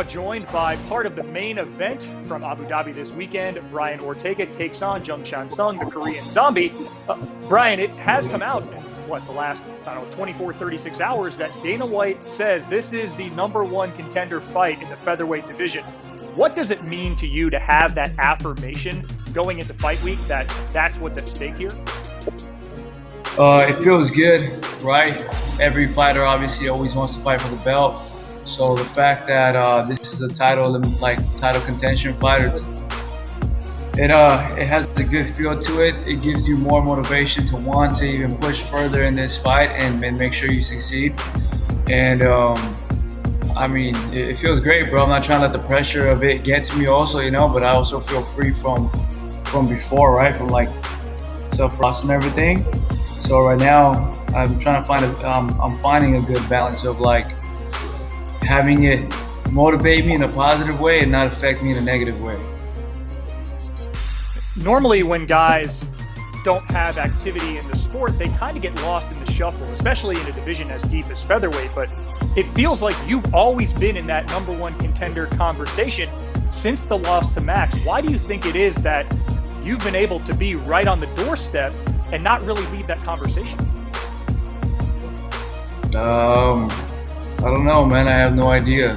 now joined by part of the main event from Abu Dhabi this weekend. Brian Orutega takes on 정찬성, the Korean Zombie. Brian, it has come out in, the last, 24, 36 hours that Dana White says this is the #1 contender fight in the featherweight division. What does it mean to you to have that affirmation going into fight week that that's what's at stake here? It feels good, right? Every fighter obviously always wants to fight for the belt. So the fact that this is a title contention fight, it has a good feel to it. It gives you more motivation to want to even push further in this fight and make sure you succeed. And it feels great, bro. I'm not trying to let the pressure of it get to me also, but I also feel free from before, right? From like self-loss and everything. So right now I'm trying to I'm finding a good balance of like having it motivate me in a positive way and not affect me in a negative way. Normally when guys don't have activity in the sport, they kind of get lost in the shuffle, especially in a division as deep as featherweight. But it feels like you've always been in that #1 contender conversation since the loss to Max. Why do you think it is that you've been able to be right on the doorstep and not really leave that conversation? I don't know, man. I have no idea,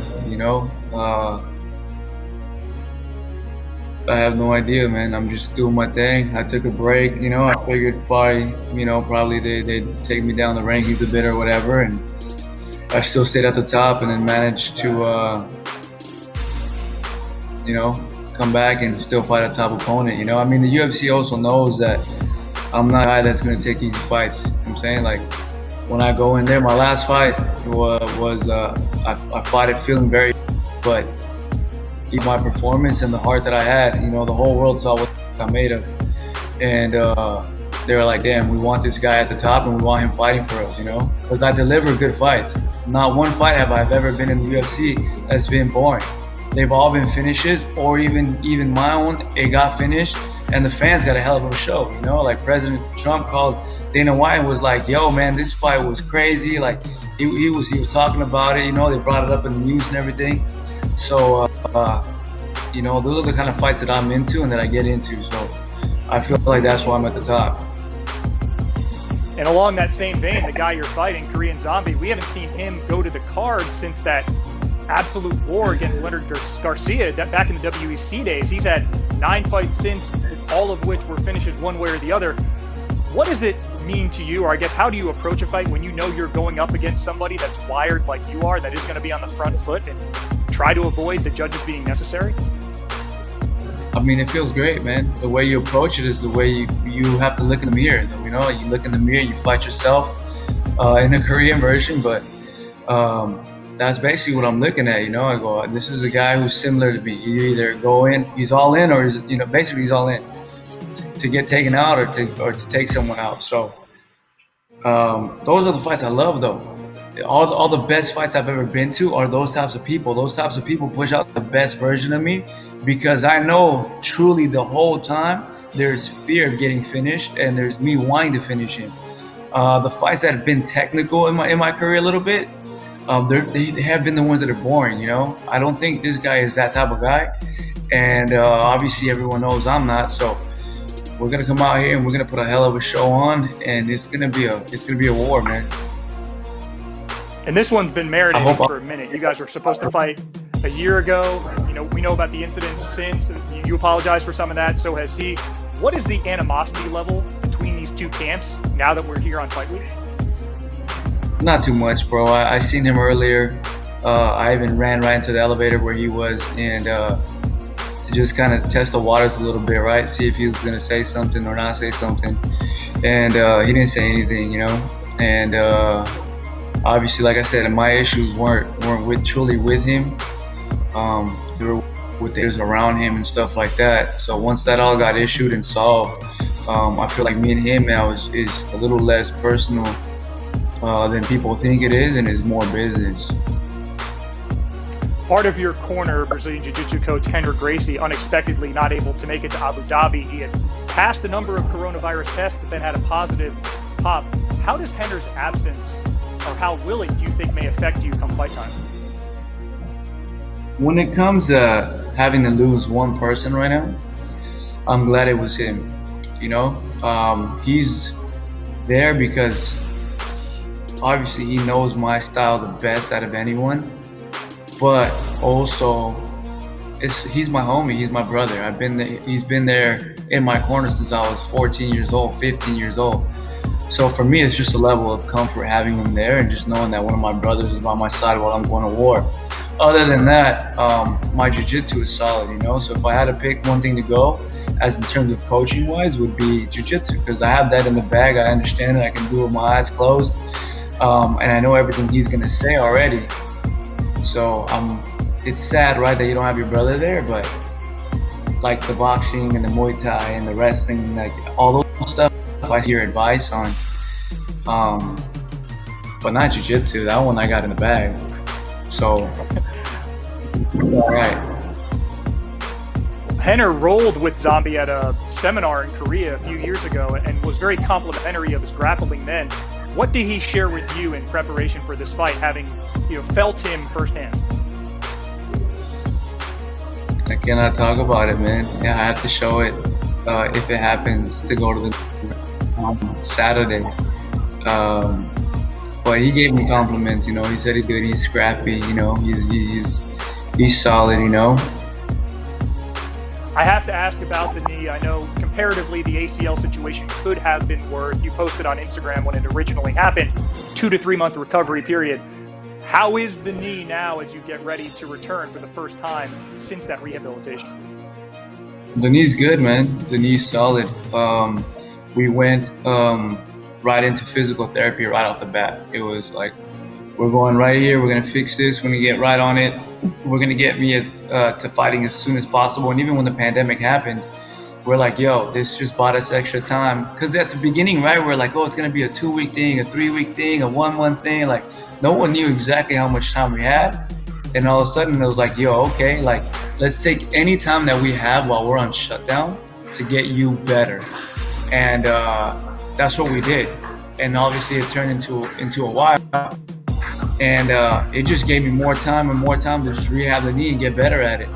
I have no idea, man. I'm just doing my thing. I took a break, I figured probably they'd take me down the rankings a bit or whatever, and I still stayed at the top and then managed to, come back and still fight a top opponent, The UFC also knows that I'm not a guy that's going to take easy fights. You know what I'm saying? Like, when I go in there, my last fight was I fought it feeling very, but my performance and the heart that I had, the whole world saw what I'm made of, and they were like, "Damn, we want this guy at the top, and we want him fighting for us," Because I deliver good fights. Not one fight have I ever been in the UFC that's been boring. They've all been finishes, or even my own, it got finished, and the fans got a hell of a show. Like President Trump called Dana White and was like, "Yo, man, this fight was crazy." Like he was talking about it. They brought it up in the news and everything. So those are the kind of fights that I'm into and that I get into. So I feel like that's why I'm at the top. And along that same vein, the guy you're fighting, Korean Zombie, we haven't seen him go to the card since that absolute war against Leonard Garcia back in the WEC days. He's had 9 fights since, all of which were finishes one way or the other. What does it mean to you, or I guess how do you approach a fight when you know you're going up against somebody that's wired like you are, that is going to be on the front foot, and try to avoid the judges being necessary? It feels great, man. The way you approach it is the way you have to look in the mirror. You look in the mirror, you fight yourself in the Korean version, but that's basically what I'm looking at. I go, this is a guy who's similar to me. You either go in, he's all in, or basically he's all in to get taken out or to take someone out. So those are the fights I love, though. All the best fights I've ever been to are those types of people. Those types of people push out the best version of me, because I know truly the whole time there's fear of getting finished and there's me wanting to finish him. The fights that have been technical in my career a little bit, they have been the ones that are boring. I don't think this guy is that type of guy, and obviously everyone knows I'm not. So we're gonna come out here and we're gonna put a hell of a show on, and it's gonna be a war, man. And this one's been marinating for a minute. You guys were supposed to fight a year ago. We know about the incidents since. You apologize for some of that. So has he. What is the animosity level between these two camps now that we're here on Fight Week? Not too much, bro. I seen him earlier. I even ran right into the elevator where he was, and to just kind of test the waters a little bit, right? See if he was gonna say something or not say something. And he didn't say anything, And obviously, like I said, my issues weren't truly with him. They were with those around him and stuff like that. So once that all got issued and solved, I feel like me and him now is a little less personal than people think it is, and it's more business. Part of your corner, Brazilian Jiu-Jitsu coach Henry Gracie, unexpectedly not able to make it to Abu Dhabi. He had passed a number of coronavirus tests, but then had a positive pop. How does Henry's absence, or how will it, do you think, may affect you come fight time? When it comes to having to lose one person right now, I'm glad it was him. You know, he's there because obviously he knows my style the best out of anyone, but also he's my homie, he's my brother. He's been there in my corner since I was 14 years old, 15 years old. So for me, it's just a level of comfort having him there and just knowing that one of my brothers is by my side while I'm going to war. Other than that, my jiu-jitsu is solid, you know? So if I had to pick one thing to go, as in terms of coaching wise, would be jiu-jitsu, because I have that in the bag. I understand it. I can do it with my eyes closed. And I know everything he's going to say already. So it's sad, right, that you don't have your brother there, but like the boxing and the Muay Thai and the wrestling, like all those stuff, I hear advice on. But not jiu-jitsu. That one I got in the bag. So, all right. Henner rolled with Zombie at a seminar in Korea a few years ago and was very complimentary of his grappling then. What did he share with you in preparation for this fight, having felt him firsthand? I cannot talk about it, man. Yeah, I have to show it if it happens to go to the Saturday. But he gave me compliments. He said he's good. He's scrappy. He's solid. I have to ask about the knee. I know comparatively the ACL situation could have been worse. You posted on Instagram when it originally happened, 2 to 3 month recovery period. How is the knee now as you get ready to return for the first time since that rehabilitation? The knee's good, man. The knee's solid. We went right into physical therapy right off the bat. It was like, we're going right here. We're going to fix this. We're going to get right on it. We're going to get me to fighting as soon as possible. And even when the pandemic happened, we're like, yo, this just bought us extra time. Because at the beginning, right, we're like, oh, it's going to be a 2-week thing, a 3-week thing, a 1-month thing. Like, no one knew exactly how much time we had. And all of a sudden, it was like, yo, okay, like, let's take any time that we have while we're on shutdown to get you better. And that's what we did. And obviously, it turned into a while. And it just gave me more time to just rehab the knee and get better at it.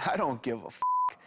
I don't give a